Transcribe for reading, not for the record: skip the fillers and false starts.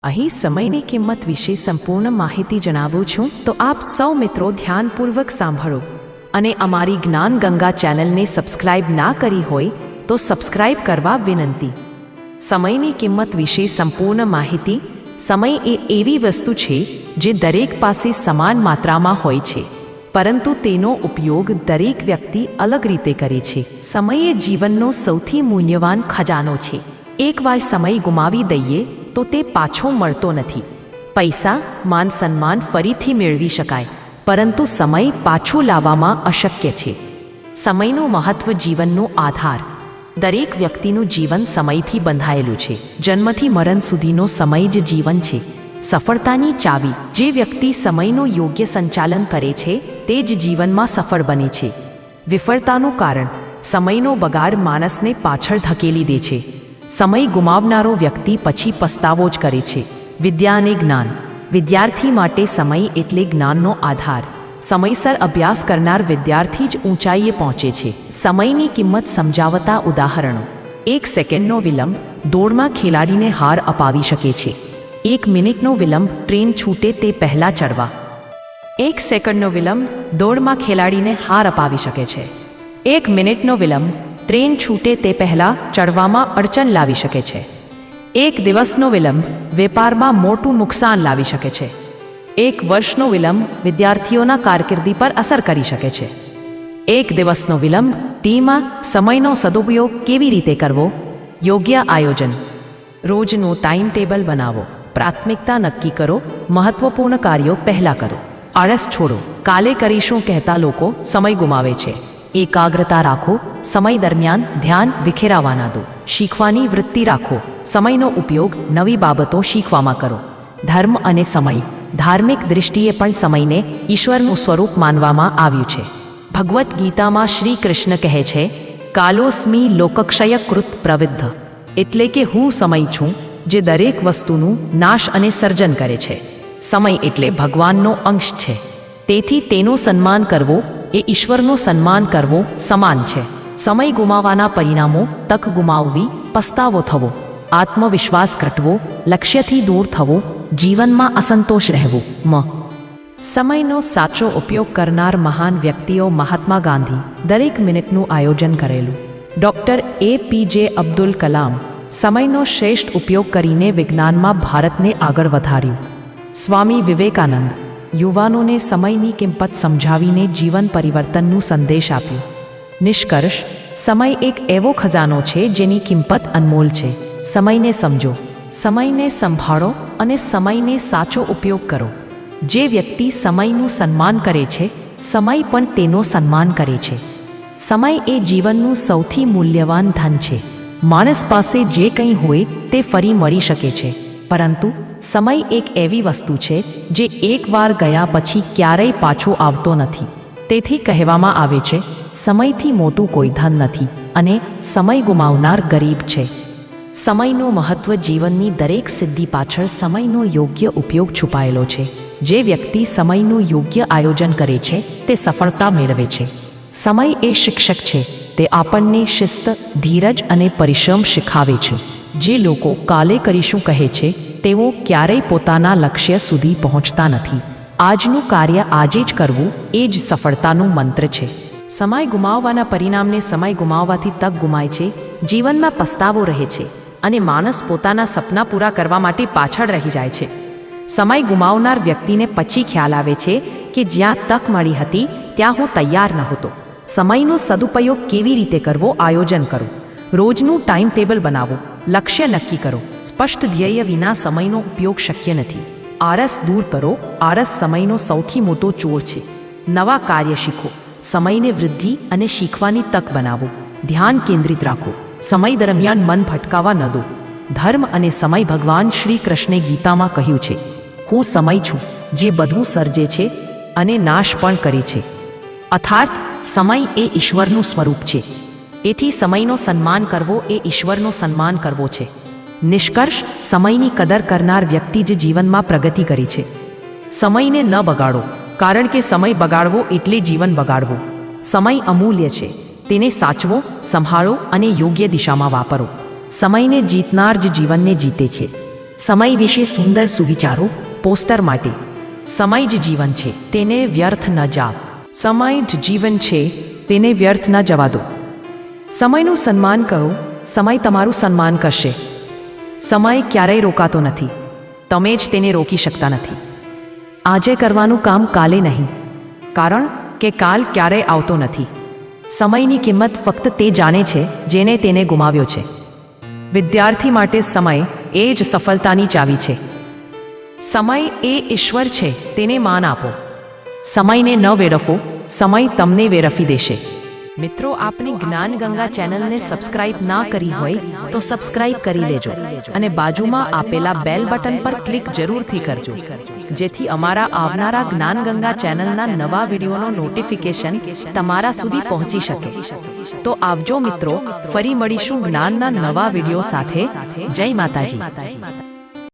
અહીં સમયની કિંમત વિશે સંપૂર્ણ માહિતી જણાવું છું, તો આપ સૌ મિત્રો ધ્યાનપૂર્વક સાંભળો અને અમારી જ્ઞાન ગંગા ચેનલને સબસ્ક્રાઇબ ના કરી હોય તો સબસ્ક્રાઇબ કરવા વિનંતી. સમયની કિંમત વિશે સંપૂર્ણ માહિતી. સમય એ એવી વસ્તુ છે જે દરેક પાસે સમાન માત્રામાં હોય છે, પરંતુ તેનો ઉપયોગ દરેક વ્યક્તિ અલગ રીતે કરે છે. સમય એ જીવનનો સૌથી મૂલ્યવાન ખજાનો છે. એકવાર સમય ગુમાવી દઈએ તો તે પાછો મળતો નથી. પૈસા, માન સન્માન ફરીથી મેળવી શકાય, પરંતુ સમય પાછું લાવવામાં અશક્ય છે. સમયનું મહત્વ જીવનનો આધાર. દરેક વ્યક્તિનું જીવન સમયથી બંધાયેલું છે. જન્મથી મરણ સુધીનો સમય જ જીવન છે. સફળતાની ચાવી. જે વ્યક્તિ સમયનું યોગ્ય સંચાલન કરે છે તે જ જીવનમાં સફળ બને છે. વિફળતાનું કારણ. સમયનો બગાડ માણસને પાછળ ધકેલી દે છે. સમય ગુમાવનારો વ્યક્તિ પછી પસ્તાવો જ કરે છે. વિદ્યા અને જ્ઞાન. વિદ્યાર્થી માટે સમય એટલે જ્ઞાનનો આધાર. સમયસર અભ્યાસ કરનાર વિદ્યાર્થી જ ઊંચાઈએ પહોંચે છે. સમયની કિંમત સમજાવતા ઉદાહરણો. 1 સેકન્ડનો વિલંબ દોડમાં ખેલાડીને હાર અપાવી શકે છે. 1 મિનિટનો વિલંબ ટ્રેન છૂટે તે પહેલાં ચડવા. 1 સેકન્ડનો વિલંબ દોડમાં ખેલાડીને હાર અપાવી શકે છે. 1 મિનિટનો વિલંબ ટ્રેન છૂટે તે પહેલાં ચડવામાં અડચણ લાવી શકે છે. 1 દિવસનો વિલંબ વેપારમાં મોટું નુકસાન લાવી શકે છે. 1 વર્ષનો વિલંબ વિદ્યાર્થીઓના કારકિર્દી પર અસર કરી શકે છે. 1 દિવસનો વિલંબ ટીમમાં સમયનો સદુપયોગ કેવી રીતે કરવો? યોગ્ય આયોજન. રોજનું ટાઈમ ટેબલ બનાવો. પ્રાથમિકતા નક્કી કરો. મહત્વપૂર્ણ કાર્યો પહેલાં કરો. આળસ છોડો. કાલે કરીશું કહેતા લોકો સમય ગુમાવે છે. એકાગ્રતા રાખો. સમય દરમિયાન ધ્યાન વિખેરાવા ના દો. શીખવાની વૃત્તિ રાખો. સમયનો ઉપયોગ નવી બાબતો શીખવામાં કરો. ધર્મ અને સમય. ધાર્મિક દૃષ્ટિએ પણ સમયને ઈશ્વરનું સ્વરૂપ માનવામાં આવ્યું છે. ભગવદ્ ગીતામાં શ્રી કૃષ્ણ કહે છે, કાલોસ્મી લોકક્ષય કૃત પ્રવિદ્ધ. એટલે કે હું સમય છું જે દરેક વસ્તુનું નાશ અને સર્જન કરે છે. સમય એટલે ભગવાનનો અંશ છે. તેથી તેનું સન્માન કરવો એ ઈશ્વરનો સન્માન કરવો સમાન છે. સમય ગુમાવવાના પરિણામો. તક ગુમાવવી, પસ્તાવો થવો, આત્મવિશ્વાસ ઘટવો, લક્ષ્યથી દૂર થવો, જીવનમાં અસંતોષ રહેવો. સમયનો સાચો ઉપયોગ કરનાર મહાન વ્યક્તિઓ. મહાત્મા ગાંધી. દરેક મિનિટનું આયોજન કરેલું. Doctor APJ Abdul Kalam. સમયનો શ્રેષ્ઠ ઉપયોગ કરીને વિજ્ઞાનમાં ભારતને આગળ વધાર્યું. સ્વામી વિવેકાનંદ. યુવાનોને સમયની કિંમત સમજાવીને જીવન પરિવર્તનનું સંદેશ આપ્યો. નિષ્કર્ષ. સમય એક એવો ખજાનો છે જેની કિંમત અનમોલ છે. સમયને સમજો, સમયને સંભાળો અને સમયને સાચો ઉપયોગ કરો. જે વ્યક્તિ સમયનું સન્માન કરે છે, સમય પણ તેનો સન્માન કરે છે. સમય એ જીવનનું સૌથી મૂલ્યવાન ધન છે. માણસ પાસે જે કંઈ હોય તે ફરી મળી શકે છે, પરંતુ સમય એક એવી વસ્તુ છે જે એકવાર ગયા પછી ક્યારેય પાછો આવતો નથી. તેથી કહેવામાં આવે છે, સમયથી મોટું કોઈ ધન નથી અને સમય ગુમાવનાર ગરીબ છે. સમયનું મહત્વ. જીવનની દરેક સિદ્ધિ પાછળ સમયનો યોગ્ય ઉપયોગ છુપાયેલો છે. જે વ્યક્તિ સમયનું યોગ્ય આયોજન કરે છે તે સફળતા મેળવે છે. સમય એ શિક્ષક છે. તે આપણને શિસ્ત, ધીરજ અને પરિશ્રમ શીખવે છે. જે લોકો કાલે કરીશું કહે છે તેઓ ક્યારેય પોતાના લક્ષ્ય સુધી પહોંચતા નથી. આજનું કાર્ય આજે જ કરવું એ જ સફળતાનું મંત્ર છે. સમય ગુમાવવાના પરિણામને. સમય ગુમાવવાથી તક ગુમાય છે, જીવનમાં પસ્તાવો રહે છે અને માણસ પોતાના સપના પૂરા કરવા માટે પાછળ રહી જાય છે. સમય ગુમાવનાર વ્યક્તિને પછી ખ્યાલ આવે છે કે જ્યાં તક મળી હતી ત્યાં હું તૈયાર નહોતો. સમયનો સદુપયોગ કેવી રીતે કરવો? આયોજન કરો. રોજનું ટાઈમ ટેબલ બનાવો. લક્ષ્ય નક્કી કરો. સ્પષ્ટ ધ્યેય વિના સમયનો ઉપયોગ શક્ય નથી. આળસ દૂર કરો. આળસ સમયનો સૌથી મોટો ચોર છે. નવા કાર્ય શીખો. સમયને વૃદ્ધિ અને શીખવાની તક બનાવો. ધ્યાન કેન્દ્રિત રાખો. સમય દરમિયાન મન ભટકાવા ન દો. ધર્મ અને સમય. ભગવાન શ્રી કૃષ્ણે ગીતામાં કહ્યું છે, હું સમય છું જે બધું સર્જે છે અને નાશ પણ કરે છે. અર્થાત સમય એ ઈશ્વરનું સ્વરૂપ છે. તેથી સમયનો સન્માન કરવો એ ઈશ્વરનો સન્માન કરવો છે. નિષ્કર્ષ. સમયની કદર કરનાર વ્યક્તિ જ જીવનમાં પ્રગતિ કરી છે. સમયને ન બગાડો, કારણ કે સમય બગાડવો એટલે જીવન બગાડવું. સમય અમૂલ્ય છે. તેને સાચવો, સંભાળો અને યોગ્ય દિશામાં વાપરો. સમયને જીતનાર જ જીવનને જીતે છે. સમય વિશે સુંદર સુવિચારો પોસ્ટર માટે. સમય જ જીવન છે, તેને વ્યર્થ ન જાવ. સમય જ જીવન છે, તેને વ્યર્થ ન જવા દો. સમયનું સન્માન કરો, સમય તમારું સન્માન કરશે. સમય ક્યારેય રોકાતો નથી, તમે જ તેને રોકી શકતા નથી. આજે કરવાનું કામ કાલે નહીં, કારણ કે કાલ ક્યારેય આવતો નથી. સમયની કિંમત ફક્ત તે જાણે છે જેને તેને ગુમાવ્યો છે. વિદ્યાર્થી માટે સમય એ જ સફળતાની ચાવી છે. સમય એ ઈશ્વર છે, તેને માન આપો. સમયને ન વેડફો, સમય તમને વેડફી દેશે. મિત્રો, આપની જ્ઞાન ગંગા ચેનલને સબસ્ક્રાઇબ ના કરી હોય તો સબસ્ક્રાઇબ કરી લેજો અને બાજુમાં આપેલા બેલ બટન પર ક્લિક જરૂરથી કરજો, જેથી અમારા આવનારા જ્ઞાન ગંગા ચેનલના નવા વિડીયોનો નોટિફિકેશન તમારા સુધી પહોંચી શકે. તો આવજો મિત્રો, ફરી મળીશું જ્ઞાનના નવા વિડીયો સાથે. જય માતાજી.